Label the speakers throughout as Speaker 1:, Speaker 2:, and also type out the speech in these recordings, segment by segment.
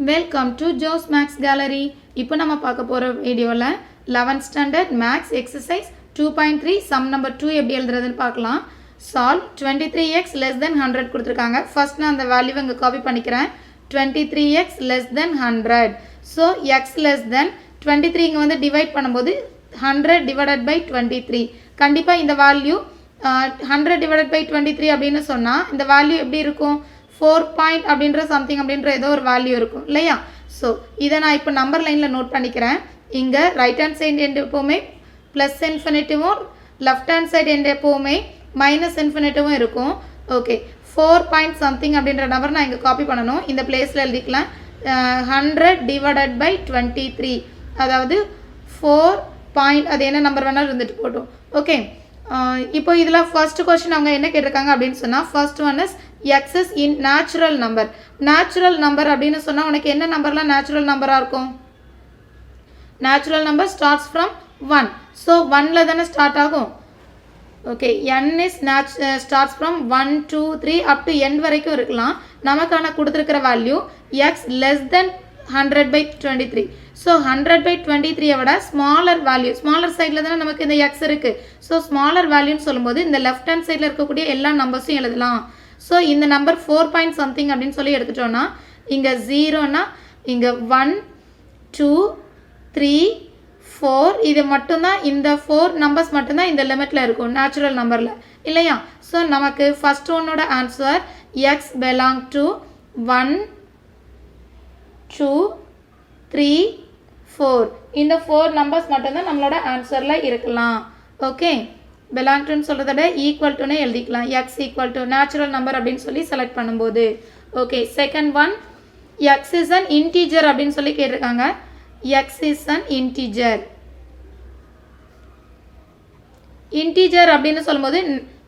Speaker 1: Welcome to Jo's maths gallery. இப்போ நம்ம பார்க்க போகிற வீடியோவில் 11th standard maths exercise 2.3 sum number 2 எப்படி எழுதுறதுன்னு பார்க்கலாம். சால்வ் 23x less than 100 கொடுத்துருக்காங்க. ஃபர்ஸ்ட் நான் அந்த வேல்யூ இங்கே காப்பி பண்ணிக்கிறேன். 23x less than 100. So x less than 23 இங்கே வந்து டிவைட் பண்ணும்போது 100 divided by 23. கண்டிப்பாக இந்த வேல்யூ 100 divided by 23 அப்படின்னு சொன்னால் இந்த வேல்யூ எப்படி இருக்கும்? 4 பாயிண்ட் அப்படின்ற சம்திங் அப்படின்ற ஏதோ ஒரு வேல்யூ இருக்கும் இல்லையா? ஸோ இதை நான் இப்போ நம்பர் லைனில் நோட் பண்ணிக்கிறேன். இங்கே ரைட் ஹேண்ட் சைடு எண்டு எப்போவுமே ப்ளஸ் இன்ஃபினிட்டிவும் லெஃப்ட் ஹேண்ட் சைடு எண்டு எப்போவுமே மைனஸ் இன்ஃபினிட்டிவும் இருக்கும். ஓகே, 4 பாயிண்ட் சம்திங் அப்படின்ற நம்பர் நான் இங்கே காப்பி பண்ணணும். இந்த பிளேஸில் எழுதிக்கலாம் 100 divided by 23, அதாவது 4 பாயிண்ட், அது என்ன நம்பர் வேணாலும் இருந்துட்டு போட்டோம். ஓகே, இப்போ இதில் ஃபர்ஸ்ட் கொஸ்டின் அவங்க என்ன கேட்டிருக்காங்க அப்படின்னு சொன்னால், first one is X is in natural number. Natural number அப்படின்னு சொன்னால் உனக்கு என்ன நம்பர்லாம் நேச்சுரல் நம்பராக இருக்கும்? Natural number starts from 1. So 1ல் தானே ஸ்டார்ட் ஆகும். Okay, n is starts from 1 2 3 up to end வரைக்கும் இருக்கலாம். நமக்கான கொடுத்துருக்கிற value X less than 100 by 23. So 100 by 23 விட ஸ்மாலர் வேல்யூ, ஸ்மாலர் சைடில் தானே நமக்கு இந்த எக்ஸ் இருக்குது. ஸோ ஸ்மாலர் வேல்யூன்னு சொல்லும்போது இந்த லெஃப்ட் ஹேண்ட் சைடில் இருக்கக்கூடிய எல்லா நம்பர்ஸும் எழுதலாம். ஸோ இந்த நம்பர் 4 பாயிண்ட் சம்திங் அப்படின்னு சொல்லி எடுத்துட்டோன்னா இங்கே 0னா இங்கே 1 2 3 4 இது மட்டும்தான், இந்த 4 நம்பர்ஸ் மட்டும்தான் இந்த லிமிட்டில் இருக்கும் நேச்சுரல் நம்பரில் இல்லையா? ஸோ நமக்கு ஃபர்ஸ்ட் ஒன்னோட ஆன்சர் எக்ஸ் belong to 1 2 3 4. இந்த 4 நம்பர்ஸ் மட்டும்தான் நம்மளோட ஆன்சரில் இருக்கலாம். ஓகே, belong to சொல்கிறத ஈக்குவல் டுன்னு எழுதிக்கலாம். X equal to natural number அப்படின்னு சொல்லி செலக்ட் பண்ணும்போது. Okay, second one X is an integer அப்படின்னு சொல்லி கேட்டிருக்காங்க. X is an integer. Integer அப்படின்னு சொல்லும்போது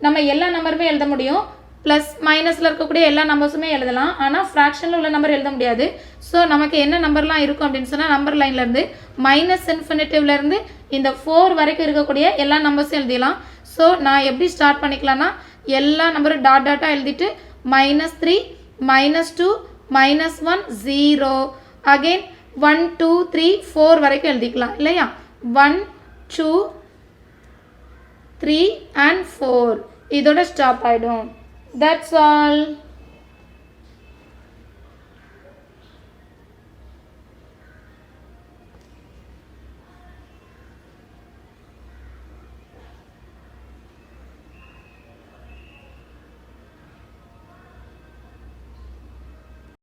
Speaker 1: நம்ம எல்லா நம்பருமே எழுத முடியும். ப்ளஸ் மைனஸில் இருக்கக்கூடிய எல்லா நம்பர்ஸுமே எழுதலாம். ஆனால் ஃப்ராக்ஷனில் உள்ள நம்பர் எழுத முடியாது. ஸோ நமக்கு என்ன நம்பர்லாம் இருக்கும் அப்படின்னு சொன்னால் நம்பர் லைன்லேருந்து மைனஸ் இன்ஃபினிட்டிவ்லேருந்து இந்த 4 வரைக்கும் இருக்கக்கூடிய எல்லா நம்பர்ஸும் எழுதிடலாம். ஸோ நான் எப்படி ஸ்டார்ட் பண்ணிக்கலாம்னா எல்லா நம்பரும் டாட் டாட்டாக எழுதிட்டு -3 -2 -1 0 அகெயின் 1 2 3 4 வரைக்கும் எழுதிக்கலாம் இல்லையா? 1 2 3 and 4 இதோட ஸ்டாப் ஆகிடும். That's all.